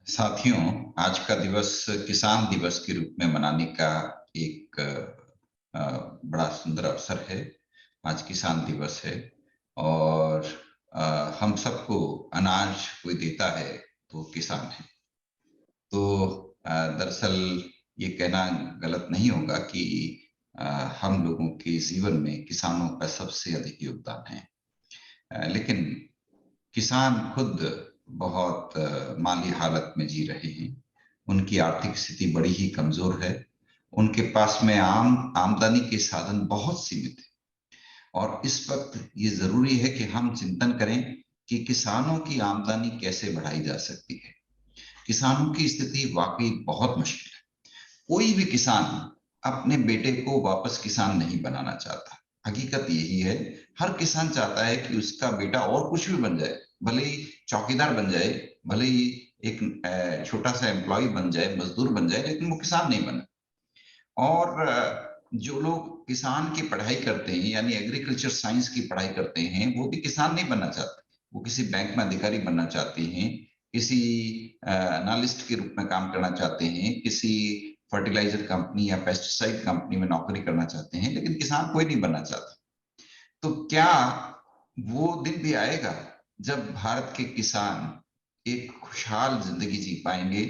साथियों, आज का दिवस किसान दिवस के रूप में मनाने का एक बड़ा सुंदर अवसर है। आज किसान दिवस है और हम सबको अनाज कोई देता है तो किसान है। तो दरअसल ये कहना गलत नहीं होगा कि अ, हम लोगों के जीवन में किसानों का सबसे अधिक योगदान है। लेकिन किसान खुद बहुत माली हालत में जी रहे हैं। उनकी आर्थिक स्थिति बड़ी ही कमजोर है। उनके पास में आमदनी के साधन बहुत सीमित हैं और इस वक्त ये जरूरी है कि हम चिंतन करें कि किसानों की आमदनी कैसे बढ़ाई जा सकती है। किसानों की स्थिति वाकई बहुत मुश्किल है। कोई भी किसान अपने बेटे को वापस किसान नहीं बनाना चाहता। हकीकत यही है। हर किसान चाहता है कि उसका बेटा और कुछ भी बन जाए, भले ही चौकीदार बन जाए, भले ही एक छोटा सा एम्प्लॉय बन जाए, मजदूर बन जाए, लेकिन वो किसान नहीं बने। और जो लोग किसान की पढ़ाई करते हैं यानी एग्रीकल्चर साइंस की पढ़ाई करते हैं, वो भी किसान नहीं बनना चाहते। वो किसी बैंक में अधिकारी बनना चाहते हैं, किसी एनालिस्ट के रूप में काम करना चाहते हैं, किसी फर्टिलाइजर कंपनी या पेस्टिसाइड कंपनी में नौकरी करना चाहते हैं, लेकिन किसान कोई नहीं बनना चाहता। तो क्या वो दिन भी आएगा जब भारत के किसान एक खुशहाल जिंदगी जी पाएंगे,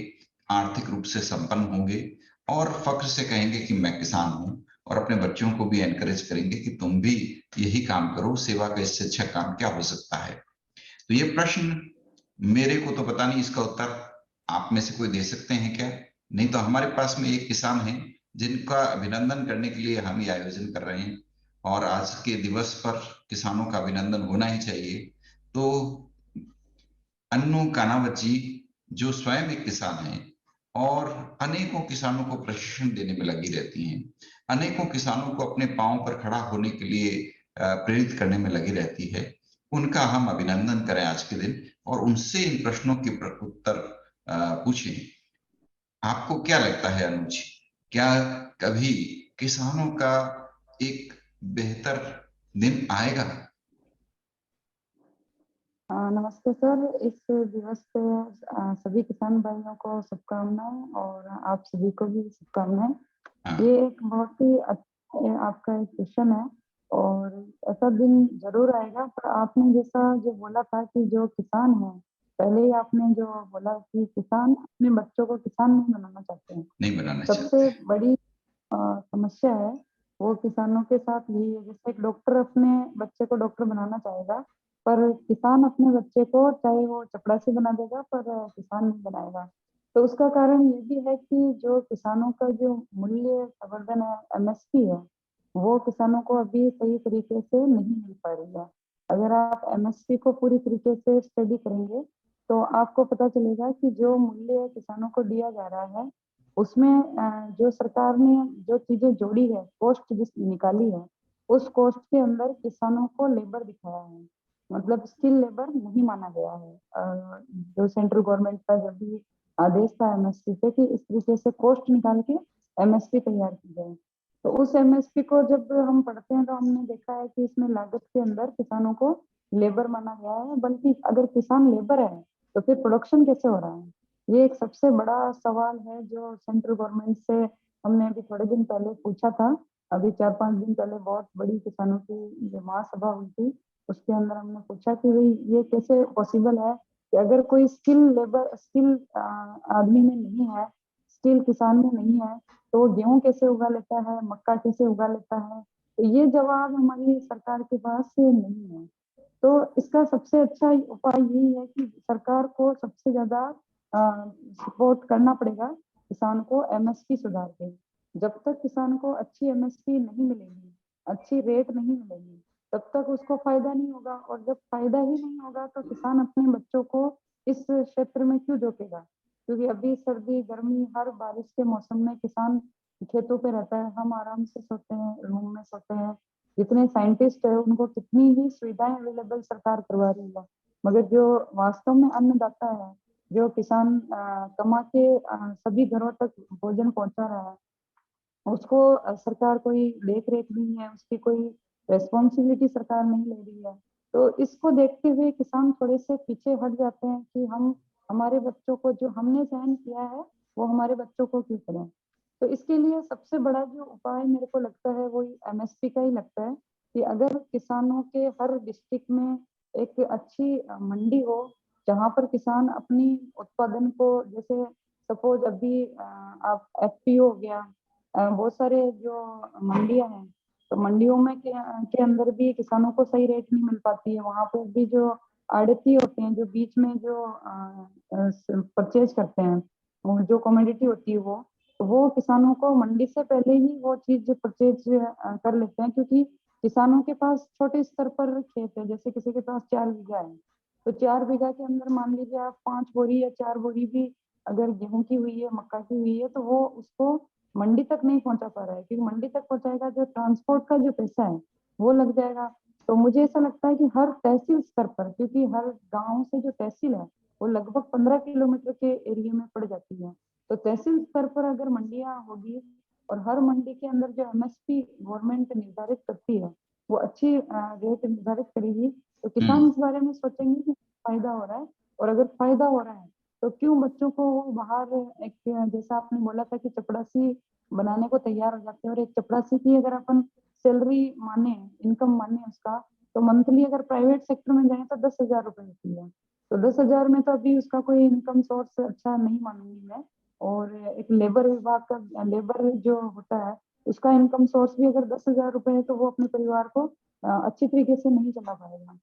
आर्थिक रूप से संपन्न होंगे और फख्र से कहेंगे कि मैं किसान हूं, और अपने बच्चों को भी एनकरेज करेंगे कि तुम भी यही काम करो, सेवा का इससे अच्छा काम क्या हो सकता है। तो ये प्रश्न मेरे को तो पता नहीं, इसका उत्तर आप में से कोई दे सकते हैं क्या? नहीं तो हमारे पास में एक किसान है जिनका अभिनंदन करने के लिए हम ये आयोजन कर रहे हैं, और आज के दिवस पर किसानों का अभिनंदन होना ही चाहिए। तो अन्नू कानावत जी, जो स्वयं एक किसान हैं और अनेकों किसानों को प्रशिक्षण देने में लगी रहती हैं, अनेकों किसानों को अपने पांव पर खड़ा होने के लिए प्रेरित करने में लगी रहती है, उनका हम अभिनंदन करें आज के दिन और उनसे इन प्रश्नों के उत्तर पूछें। आपको क्या लगता है अनुज, क्या कभी किसानों का एक बेहतर दिन आएगा? नमस्ते सर। इस दिवस पे सभी किसान भाइयों को शुभकामनाएं और आप सभी को भी शुभकामनाएं। हाँ। ये एक बहुत ही आपका एक क्वेश्चन है और ऐसा दिन जरूर आएगा। पर आपने जैसा जो बोला था कि जो किसान है, पहले ही आपने जो बोला कि किसान अपने बच्चों को किसान नहीं बनाना चाहते हैं। नहीं बनाना सबसे चाहते। बड़ी समस्या है वो किसानों के साथ यही है। जैसे एक डॉक्टर अपने बच्चे को डॉक्टर बनाना चाहेगा, पर किसान अपने बच्चे को चाहे वो चपरासी बना देगा पर किसान नहीं बनाएगा। तो उसका कारण ये भी है कि जो किसानों का जो मूल्य संवर्धन है, एमएसपी है, वो किसानों को अभी सही तरीके से नहीं मिल पा रही है। अगर आप एमएसपी को पूरी तरीके से स्टडी करेंगे तो आपको पता चलेगा कि जो मूल्य किसानों को दिया जा रहा है उसमें जो सरकार ने जो चीजें जोड़ी है, कॉस्ट जिस निकाली है, उस कॉस्ट के अंदर किसानों को लेबर दिखाया है। मतलब स्किल लेबर नहीं माना गया है। जो सेंट्रल गवर्नमेंट का जब भी आदेश था एमएसपी पे कि इस तरीके से कॉस्ट निकाल के एमएसपी तैयार की जाए, तो उस एमएसपी को जब हम पढ़ते हैं तो हमने देखा है कि इसमें लागत के अंदर किसानों को लेबर माना गया है। बल्कि अगर किसान लेबर है तो फिर प्रोडक्शन कैसे हो रहा है? ये एक सबसे बड़ा सवाल है जो सेंट्रल गवर्नमेंट से हमने अभी थोड़े दिन पहले पूछा था। अभी 4-5 दिन पहले बहुत बड़ी किसानों की जो महासभा हुई थी, उसके अंदर हमने पूछा कि भाई ये कैसे पॉसिबल है कि अगर कोई स्किल आदमी में नहीं है, स्किल किसान में नहीं है, तो वो गेहूं कैसे उगा लेता है, मक्का कैसे उगा लेता है? तो ये जवाब हमारी सरकार के पास नहीं है। तो इसका सबसे अच्छा उपाय यही है कि सरकार को सबसे ज्यादा सपोर्ट करना पड़ेगा किसान को एमएसपी सुधार के। जब तक किसान को अच्छी एमएसपी नहीं मिलेगी, अच्छी रेट नहीं मिलेगी, तब तक उसको फायदा नहीं होगा। और जब फायदा ही नहीं होगा तो किसान अपने बच्चों को इस क्षेत्र में क्यों झोंकेगा? क्योंकि अभी सर्दी गर्मी हर बारिश के मौसम में किसान खेतों पे रहता है, हम आराम से सोते हैं, रूम में सोते हैं। जितने साइंटिस्ट है उनको कितनी ही सुविधाएं अवेलेबल सरकार करवा रही है, मगर जो वास्तव में अन्नदाता है, जो किसान कमा के सभी घरों तक भोजन पहुंचा रहा है, उसको सरकार कोई देख रेख नहीं है, उसकी कोई रेस्पॉन्सिबिलिटी सरकार नहीं ले रही है। तो इसको देखते हुए किसान थोड़े से पीछे हट जाते हैं कि हम हमारे बच्चों को जो हमने सहन किया है वो हमारे बच्चों को क्यों करें। तो इसके लिए सबसे बड़ा जो उपाय मेरे को लगता है वो एमएसपी का ही लगता है कि अगर किसानों के हर डिस्ट्रिक्ट में एक अच्छी मंडी हो जहाँ पर किसान अपनी उत्पादन को, जैसे सपोज अभी आप एफपीओ हो गया, बहुत सारे जो मंडियां हैं, तो मंडियों में के अंदर भी किसानों को सही रेट नहीं मिल पाती है। वहां पर भी जो आड़ती होते हैं जो बीच में जो परचेज करते हैं, वो जो कमोडिटी होती है वो किसानों को मंडी से पहले ही वो चीज परचेज कर लेते हैं, क्योंकि किसानों के पास छोटे स्तर पर खेत है, जैसे किसी के पास 4 बीघा है, तो 4 बीघा के अंदर मान लीजिए आप 5 बोरी या 4 बोरी भी अगर गेहूं की हुई है, मक्का की हुई है, तो वो उसको मंडी तक नहीं पहुंचा पा रहा है, क्योंकि मंडी तक पहुंचाएगा जो ट्रांसपोर्ट का जो पैसा है वो लग जाएगा। तो मुझे ऐसा लगता है कि हर तहसील स्तर पर, क्योंकि हर गांव से जो तहसील है वो लगभग 15 किलोमीटर के एरिया में पड़ जाती है, तो तहसील स्तर पर अगर मंडियां होगी और हर मंडी के अंदर जो एमएसपी गवर्नमेंट निर्धारित करती है वो अच्छी रेट निर्धारित करेगी, तो किसान हम्म। इस बारे में सोचेंगे कि फायदा हो रहा है। और अगर फायदा हो रहा है तो क्यों बच्चों को वो बाहर, एक जैसा आपने बोला था कि चपड़ासी बनाने को तैयार हो जाते हैं, और एक चपड़ासी की अगर अपन सैलरी माने, इनकम माने उसका, तो मंथली अगर प्राइवेट सेक्टर में जाए तो 10,000 रुपए होती है। तो 10,000 में तो अभी उसका कोई इनकम सोर्स अच्छा नहीं मानूंगी मैं। और एक लेबर विभाग का लेबर जो होता है उसका इनकम सोर्स भी अगर 10,000 रुपए है तो वो अपने परिवार को अच्छी तरीके से नहीं चला पाएगा।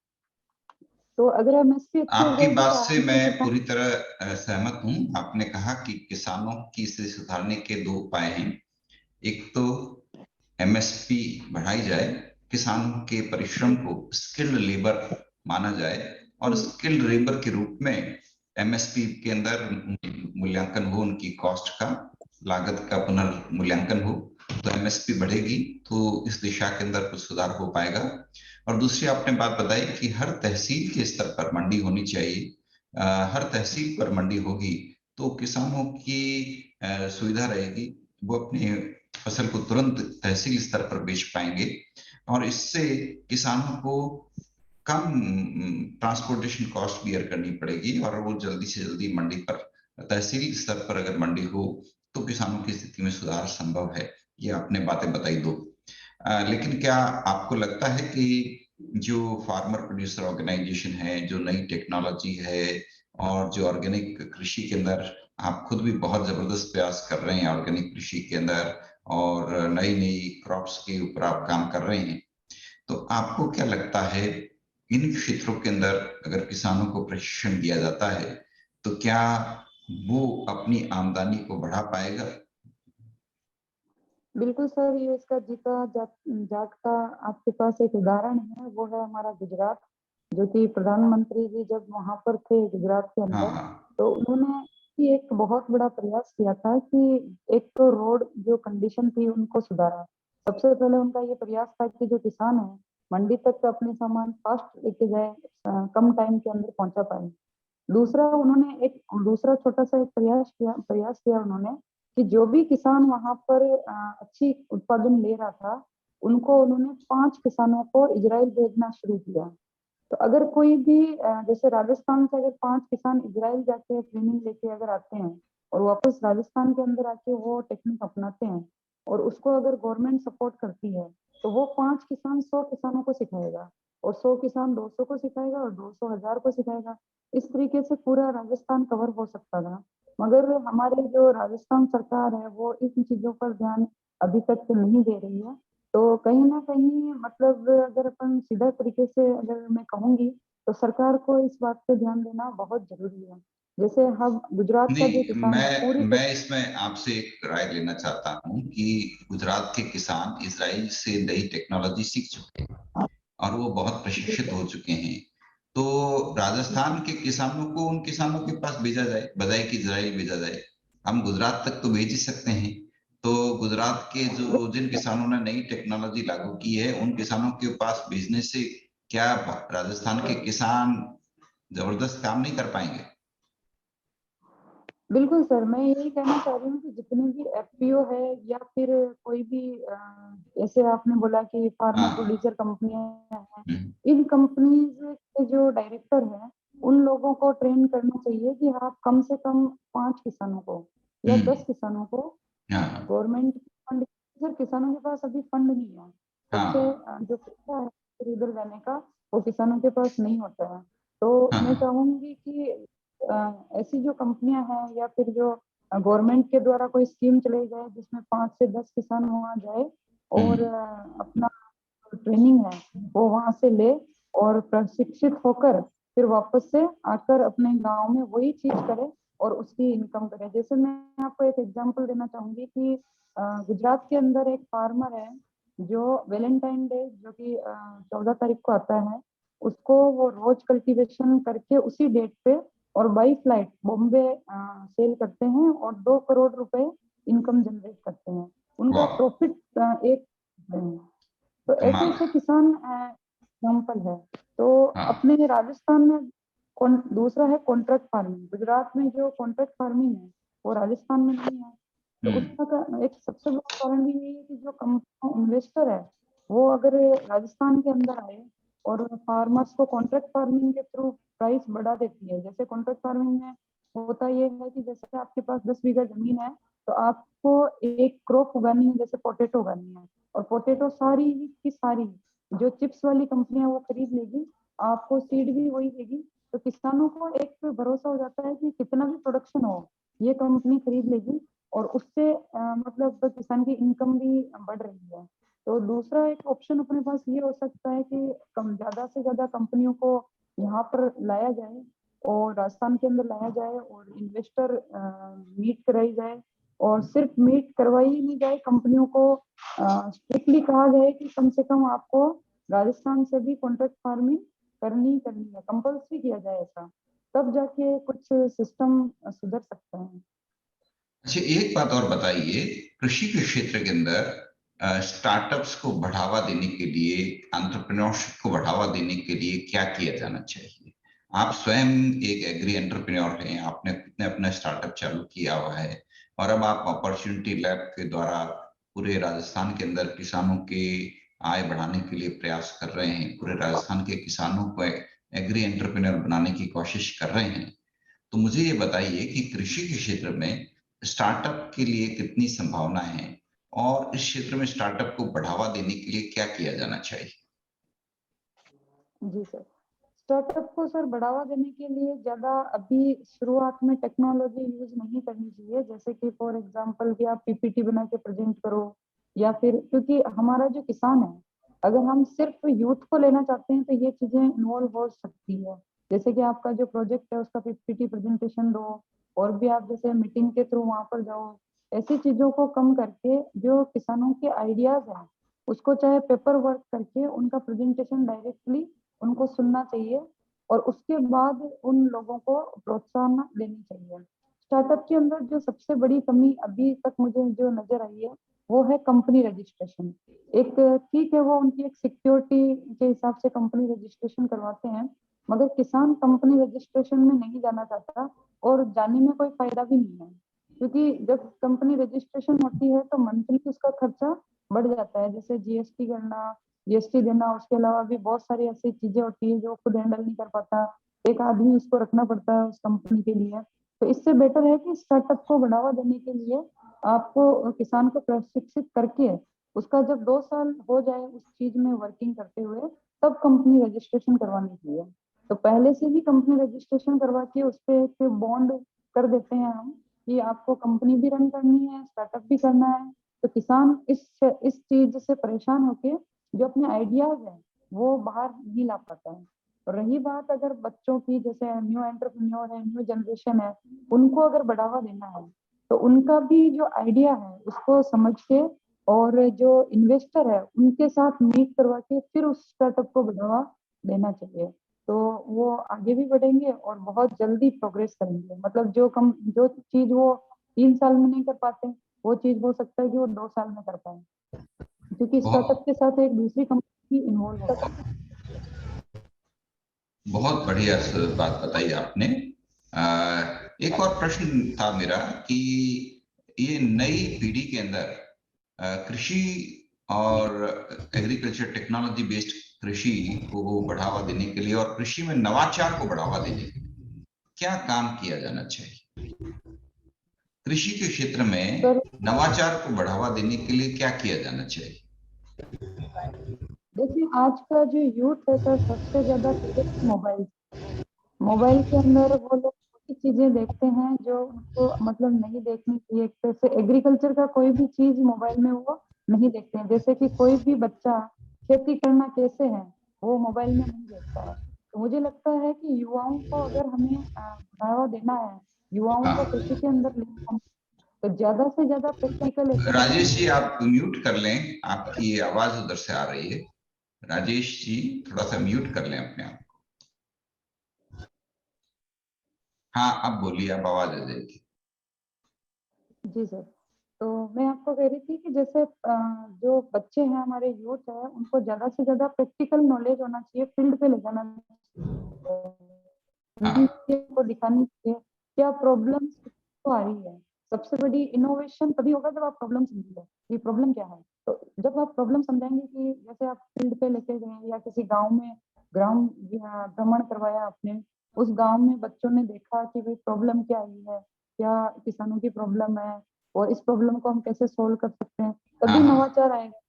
तो अगर एमएसपी अच्छी हो आपकी जाएगी बात तो से आराम से मैं किसान। पूरी तरह सहमत हूं। आपने कहा कि किसानों की स्थिति सुधारने के दो उपाय हैं। एक तो एमएसपी बढ़ाई जाए, किसानों के परिश्रम को स्किल्ड लेबर माना जाए, और जी स्किल्ड लेबर के रूप में एमएसपी के अंदर मूल्यांकन हो, उनकी कॉस्ट का, लागत का पुनर्मूल्यांकन हो, तो एमएसपी बढ़ेगी, तो इस दिशा के अंदर कुछ सुधार हो पाएगा। और दूसरी आपने बात बताई कि हर तहसील के स्तर पर मंडी होनी चाहिए। हर तहसील पर मंडी होगी तो किसानों की सुविधा रहेगी, वो अपने फसल को तुरंत तहसील स्तर पर बेच पाएंगे, और इससे किसानों को कम ट्रांसपोर्टेशन कॉस्ट बियर करनी पड़ेगी, और वो जल्दी से जल्दी मंडी पर, तहसील स्तर पर अगर मंडी हो तो किसानों की स्थिति में सुधार संभव है। ये आपने बातें बताई दो। लेकिन क्या आपको लगता है कि जो फार्मर प्रोड्यूसर ऑर्गेनाइजेशन है, जो नई टेक्नोलॉजी है, और जो ऑर्गेनिक कृषि के अंदर आप खुद भी बहुत जबरदस्त प्रयास कर रहे हैं ऑर्गेनिक कृषि के अंदर, और नई नई क्रॉप्स के ऊपर आप काम कर रहे हैं, तो आपको क्या लगता है इन क्षेत्रों के अंदर अगर किसानों को प्रशिक्षण दिया जाता है तो क्या वो अपनी आमदनी को बढ़ा पाएगा? बिल्कुल सर, ये इसका जागता आपके पास एक उदाहरण है, वो है हमारा गुजरात, जो कि प्रधानमंत्री जी जब वहां पर थे गुजरात के हाँ अंदर, हाँ। तो उन्होंने भी एक बहुत बड़ा प्रयास किया था कि एक तो रोड जो कंडीशन थी उनको सुधारा। सबसे पहले उनका ये प्रयास था कि जो किसान है मंडी तक अपने सामान फास्ट लेके जाए, कम टाइम के अंदर पहुंचा पाए। दूसरा उन्होंने एक दूसरा छोटा सा एक प्रयास किया उन्होंने कि जो भी किसान वहां पर अच्छी उत्पादन ले रहा था उनको उन्होंने 5 किसानों को इजराइल भेजना शुरू किया। तो अगर कोई भी जैसे राजस्थान से अगर 5 किसान इजराइल जाके ट्रेनिंग लेके अगर आते हैं और वापस राजस्थान के अंदर आके वो टेक्निक अपनाते हैं और उसको अगर गवर्नमेंट सपोर्ट करती है, तो वो 5 किसान 100 किसानों को सिखाएगा, और 100 किसान 200 को सिखाएगा, और 200 1000 को सिखाएगा। इस तरीके से पूरा राजस्थान कवर हो सकता था। मगर हमारे जो राजस्थान सरकार है वो इन चीजों पर ध्यान अभी तक नहीं दे रही है। तो कहीं ना कहीं मतलब अगर अपन सीधा तरीके से अगर मैं कहूंगी तो सरकार को इस बात पे ध्यान देना बहुत जरूरी है। जैसे हम गुजरात का जो नहीं, किसान है पूरी मैं इसमें आपसे एक राय लेना चाहता हूँ कि गुजरात के किसान इजराइल से नई टेक्नोलॉजी सीख चुके हैं और वो बहुत प्रशिक्षित हो चुके हैं। तो राजस्थान के किसानों को उन किसानों के पास भेजा जाए, बजाय कि इजराइल भेजा जाए। हम गुजरात तक तो भेज ही सकते हैं। तो गुजरात के जो जिन किसानों ने नई टेक्नोलॉजी लागू की है उन किसानों के पास भेजने से क्या राजस्थान के किसान जबरदस्त काम नहीं कर पाएंगे? बिल्कुल सर, मैं यही कहना चाह रही हूँ कि जितने भी एफपीओ है या फिर कोई भी जैसे आपने बोला कि फार्मर हाँ। प्रोड्यूसर कंपनियां हैं, हम्म। इन कंपनीज के जो डायरेक्टर हैं उन लोगों को ट्रेन करना चाहिए कि आप कम से कम 5 किसानों को या 10 किसानों को हाँ गवर्नमेंट फंड, सर किसानों के पास अभी फंड नहीं है, सबसे हाँ जो पैसा है इधर उधर जाने का वो किसानों के पास नहीं होता है। तो मैं हाँ चाहूंगी कि ऐसी जो कंपनियां हैं या फिर जो गवर्नमेंट के द्वारा कोई स्कीम चलाई जाए जिसमें 5 से 10 किसान वहां जाए और अपना ट्रेनिंग है वो वहां से ले और प्रशिक्षित होकर फिर वापस से आकर अपने गांव में वही चीज करे और उसकी इनकम करे। जैसे मैं आपको एक एग्जांपल देना चाहूंगी कि गुजरात के अंदर एक फार्मर है जो वैलेंटाइन डे जो कि 14 तारीख को आता है, उसको वो रोज कल्टीवेशन करके उसी डेट पे और बाई फ्लाइट बॉम्बे सेल करते हैं और 2 करोड़ रुपए इनकम जनरेट करते हैं। उनका वाह प्रॉफिट एक है। तो ऐसे कमाल ऐसे है। किसान एग्जाम्पल है। तो हाँ अपने राजस्थान में दूसरा है कॉन्ट्रैक्ट फार्मिंग। गुजरात में जो कॉन्ट्रैक्ट फार्मिंग है वो राजस्थान में नहीं है। तो उसका एक सबसे बड़ा कारण भी यही है कि जो इन्वेस्टर है वो अगर राजस्थान के अंदर आए और फार्मर्स को कॉन्ट्रैक्ट फार्मिंग के थ्रू प्राइस बढ़ा देती है। जैसे कॉन्ट्रैक्ट फार्मिंग में होता ये है कि जैसे आपके पास 10 बीघा जमीन है तो आपको एक क्रॉप उगानी है, जैसे पोटैटो उगानी है, और पोटैटो सारी की सारी जो चिप्स वाली कंपनियां वो खरीद लेगी, आपको सीड भी वही देगी। तो किसानों को एक भरोसा हो जाता है कि कितना भी प्रोडक्शन हो ये कंपनी खरीद लेगी और उससे मतलब किसान की इनकम भी बढ़ रही है। तो दूसरा एक ऑप्शन अपने पास ये हो सकता है कि कम ज्यादा से ज्यादा कंपनियों को यहाँ पर लाया जाए और राजस्थान के अंदर लाया जाए और इन्वेस्टर मीट कराई जाए। और सिर्फ मीट करवाई ही नहीं जाए, कंपनियों को स्ट्रिक्टली कहा जाए कि कम से कम आपको राजस्थान से भी कॉन्ट्रैक्ट फार्मिंग करनी है, कंपल्सरी किया जाए ऐसा, तब जाके कुछ सिस्टम सुधर सकता है। अच्छा, एक बात और बताइए, कृषि के क्षेत्र के अंदर स्टार्टअप्स को बढ़ावा देने के लिए, एंटरप्रेन्योरशिप को बढ़ावा देने के लिए क्या किया जाना चाहिए? आप स्वयं एक एग्री एंटरप्रेन्योर हैं, आपने अपना स्टार्टअप चालू किया हुआ है और अब आप अपॉर्चुनिटी लैब के द्वारा पूरे राजस्थान के अंदर किसानों के आय बढ़ाने के लिए प्रयास कर रहे हैं, पूरे राजस्थान के किसानों को एग्री एंटरप्रेन्योर बनाने की कोशिश कर रहे हैं। तो मुझे ये बताइए कि कृषि के क्षेत्र में स्टार्टअप के लिए कितनी संभावनाएं हैं और इस क्षेत्र में स्टार्टअप को बढ़ावा देने के लिए क्या किया जाना चाहिए? जी सर, स्टार्टअप को सर बढ़ावा देने के लिए ज्यादा अभी शुरुआत में टेक्नोलॉजी यूज नहीं करनी चाहिए। जैसे कि फॉर एग्जांपल कि आप पीपीटी बना के प्रेजेंट करो या फिर, क्योंकि हमारा जो किसान है अगर हम सिर्फ यूथ को लेना चाहते हैं तो ये चीजें इन्वॉल्व हो सकती है। जैसे कि आपका जो प्रोजेक्ट है उसका पीपीटी प्रेजेंटेशन दो और भी आप जैसे मीटिंग के थ्रू वहां पर जाओ। ऐसी चीजों को कम करके जो किसानों के आइडियाज हैं उसको चाहे पेपर वर्क करके उनका प्रेजेंटेशन डायरेक्टली उनको सुनना चाहिए और उसके बाद उन लोगों को प्रोत्साहन देनी चाहिए। स्टार्टअप के अंदर जो सबसे बड़ी कमी अभी तक मुझे जो नजर आई है वो है कंपनी रजिस्ट्रेशन। एक ठीक है वो उनकी एक सिक्योरिटी के हिसाब से कंपनी रजिस्ट्रेशन करवाते हैं, मगर किसान कंपनी रजिस्ट्रेशन में नहीं जाना चाहता और जाने में कोई फायदा भी नहीं है, क्योंकि जब कंपनी रजिस्ट्रेशन होती है तो मंथली उसका खर्चा बढ़ जाता है। जैसे जीएसटी करना, जीएसटी देना, उसके अलावा भी बहुत सारी ऐसी चीजें होती है जो खुद हैंडल नहीं कर पाता, एक आदमी उसको रखना पड़ता है उस कंपनी के लिए। तो इससे बेटर है कि स्टार्टअप को बढ़ावा देने के लिए आपको किसान को प्रशिक्षित करके उसका जब 2 साल हो जाए उस चीज में वर्किंग करते हुए तब कंपनी रजिस्ट्रेशन करवानी चाहिए। तो पहले से ही कंपनी रजिस्ट्रेशन करवा के उस पर एक बॉन्ड कर देते हैं हम कि आपको कंपनी भी रन करनी है स्टार्टअप भी करना है। तो किसान इस चीज से परेशान होके जो अपने आइडियाज है वो बाहर नहीं ला पाता है। और रही बात अगर बच्चों की, जैसे न्यू एंटरप्रेन्योर है, न्यू जनरेशन है, उनको अगर बढ़ावा देना है तो उनका भी जो आइडिया है उसको समझ के और जो इन्वेस्टर है उनके साथ मीट करवा के फिर उस स्टार्टअप को बढ़ावा देना चाहिए। तो वो आगे भी बढ़ेंगे और बहुत जल्दी प्रोग्रेस करेंगे। मतलब जो चीज वो 3 साल में नहीं कर पाते वो चीज हो सकता है कि वो 2 साल में कर पाए, क्योंकि स्टार्टअप बहुत के साथ एक दूसरी कंपनी इन्वॉल्व होती है। बहुत बढ़िया बात बताई आपने। एक और प्रश्न था मेरा कि ये नई पीढ़ी के अंदर कृषि और एग्रीकल्चर टेक्नोलॉजी बेस्ड कृषि को बढ़ावा देने के लिए और कृषि में नवाचार को बढ़ावा देने के लिए क्या काम किया जाना चाहिए? कृषि के क्षेत्र में सर नवाचार को बढ़ावा देने के लिए क्या किया जाना चाहिए? देखिए, आज का जो यूथ है सर, सबसे ज्यादा मोबाइल मोबाइल के अंदर वो लोग ऐसी चीजें देखते हैं जो उनको मतलब नहीं देखनी चाहिए। एक तरह से एग्रीकल्चर का कोई भी चीज मोबाइल में वो नहीं देखते हैं। जैसे कि कोई भी बच्चा खेती करना कैसे है वो मोबाइल में नहीं देखता है। तो मुझे लगता है कि युवाओं को अगर हमें बढ़ावा देना है, युवाओं को हाँ, कृषि के अंदर लेना है, तो ज्यादा से ज्यादा प्रैक्टिकल राजेश एक्टिविटीज। जी आप म्यूट कर लें, आपकी आवाज उधर से आ रही है। राजेश जी थोड़ा सा म्यूट कर लें अपने आप। हाँ, अब बोलिए, अब आवाज आ जाएगी। जी सर। तो मैं आपको कह रही थी कि जैसे जो बच्चे हैं हमारे यूथ है उनको ज्यादा से ज्यादा प्रैक्टिकल नॉलेज होना चाहिए, फील्ड पे ले जाना हाँ, चाहिए, को दिखानी चाहिए क्या प्रॉब्लम्स को आ रही है। सबसे बड़ी इनोवेशन तभी होगा जब आप प्रॉब्लम समझेंगे कि प्रॉब्लम क्या है। तो जब आप प्रॉब्लम समझेंगे कि जैसे आप फील्ड पे लेके गए या किसी गांव में ग्राउंड भ्रमण करवाया आपने, उस गांव में बच्चों ने देखा कि भाई प्रॉब्लम क्या आई है, क्या किसानों की प्रॉब्लम है और इस प्रॉब्लम को हम कैसे सोल्व कर सकते हैं, हाँ, तभी हाँ, नवाचार आएगा।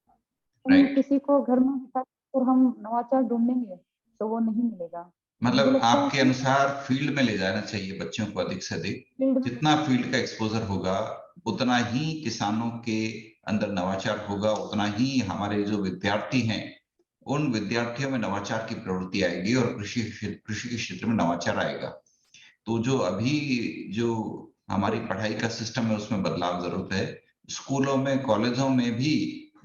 हम राइट। किसी को घर में बिठा और हम नवाचार ढूंढेंगे तो वो नहीं मिलेगा। तो मुझे मतलब लगता है आपके कि अनुसार फील्ड में ले जाना चाहिए बच्चों को अधिक से अधिक। फील्ड में। जितना फील्ड का एक्सपोजर होगा उतना ही किसानों के अंदर नवाचार होगा, उतना ही हमारे जो विद्यार्थी हैं उन विद्यार्थियों में नवाचार की प्रवृत्ति आएगी और कृषि के क्षेत्र में नवाचार आएगा। तो जो अभी जो हमारी पढ़ाई का सिस्टम है उसमें बदलाव जरूरत है। स्कूलों में, कॉलेजों में भी,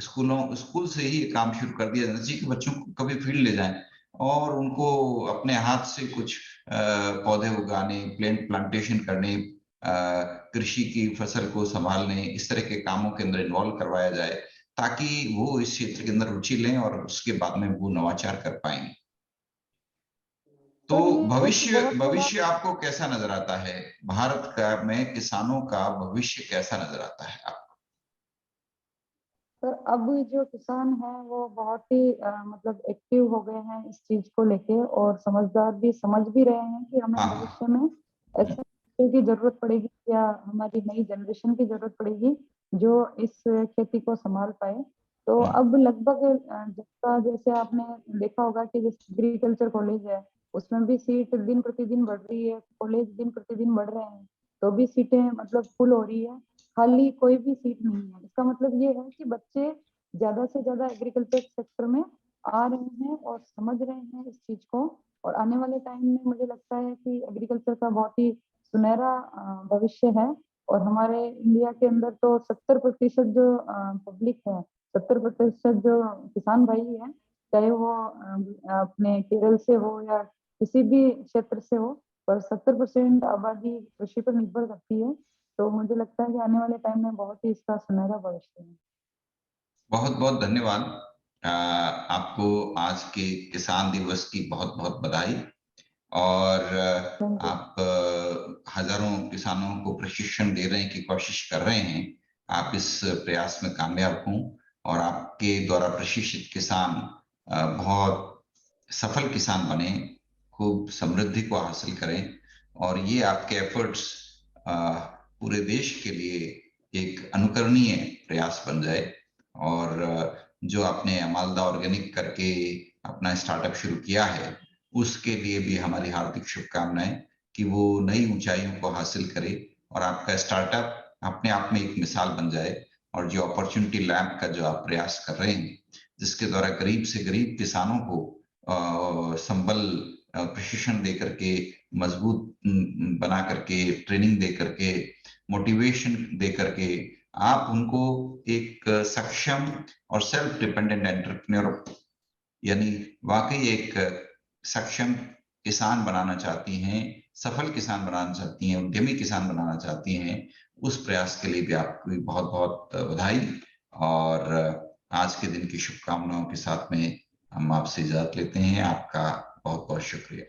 स्कूल से ही ये काम शुरू कर दिया जाना चाहिए कि बच्चों को कभी फील्ड ले जाएं और उनको अपने हाथ से कुछ पौधे उगाने, प्लांटेशन करने, कृषि की फसल को संभालने, इस तरह के कामों के अंदर इन्वॉल्व करवाया जाए ताकि वो इस क्षेत्र के अंदर रुचि लें और उसके बाद में वो नवाचार कर पाएंगे। तो सर ये एक भविष्य बहुत बड़ा। भविष्य आपको कैसा नजर आता है? भारत का में किसानों का भविष्य कैसा नजर आता है आपको? सर अब जो किसान हैं वो बहुत ही मतलब एक्टिव हो गए हैं इस चीज को लेके और समझदार भी समझ भी रहे हैं कि हमें हाँ, हाँ, भविष्य में ऐसे बच्चों की जरूरत पड़ेगी या हमारी नई जनरेशन की जरूरत पड़ेगी जो इस खेती को संभाल पाए। तो हम्म, अब लगभग जिसका जैसे आपने देखा होगा कि जैसे एग्रीकल्चर कॉलेज है उसमें भी सीट दिन प्रतिदिन बढ़ रही है, कॉलेज दिन प्रतिदिन बढ़ रहे हैं तो भी सीटें मतलब फुल हो रही है, खाली कोई भी सीट नहीं है। इसका मतलब ये है कि बच्चे ज्यादा से ज्यादा एग्रीकल्चर सेक्टर में आ रहे हैं और समझ रहे हैं इस चीज को। और आने वाले टाइम में मुझे लगता है कि एग्रीकल्चर का बहुत ही सुनहरा भविष्य है। और हमारे इंडिया के अंदर तो 70% जो पब्लिक है, 70% जो किसान भाई है, चाहे वो अपने केरल से हो या किसी भी क्षेत्र से हो, पर 70% आबादी कृषि पर निर्भर करती है। तो मुझे लगता है कि आने वाले टाइम में बहुत ही इसका सुनहरा भविष्य है। बहुत बहुत धन्यवाद। आपको आज के किसान दिवस की बहुत बहुत बधाई। और थैंक यू। आप हजारों किसानों को प्रशिक्षण दे रहे हैं, की कोशिश कर रहे हैं। आप इस प्रयास में कामयाब हों और आपके द्वारा प्रशिक्षित किसान बहुत सफल किसान बने, खूब समृद्धि को हासिल करें और ये आपके एफर्ट्स पूरे देश के लिए एक अनुकरणीय प्रयास बन जाए। और जो आपने मालदा ऑर्गेनिक करके अपना स्टार्टअप शुरू किया है उसके लिए भी हमारी हार्दिक शुभकामनाएं कि वो नई ऊंचाइयों को हासिल करे और आपका स्टार्टअप अपने आप में एक मिसाल बन जाए। और जो अपॉर्चुनिटी लैब का जो आप प्रयास कर रहे हैं जिसके द्वारा गरीब से गरीब किसानों को संबल प्रशिक्षण दे करके, मजबूत बना करके, ट्रेनिंग दे करके, मोटिवेशन दे करके आप उनको एक सक्षम और सेल्फ डिपेंडेंट एंटरप्रेन्योर, यानी वाकई एक सक्षम किसान बनाना चाहती हैं, सफल किसान बनाना चाहती हैं, उद्यमी किसान बनाना चाहती हैं, उस प्रयास के लिए भी आपको बहुत बहुत बधाई। और आज के दिन की शुभकामनाओं के साथ में हम आपसे इजाजत लेते हैं। आपका बहुत बहुत शुक्रिया।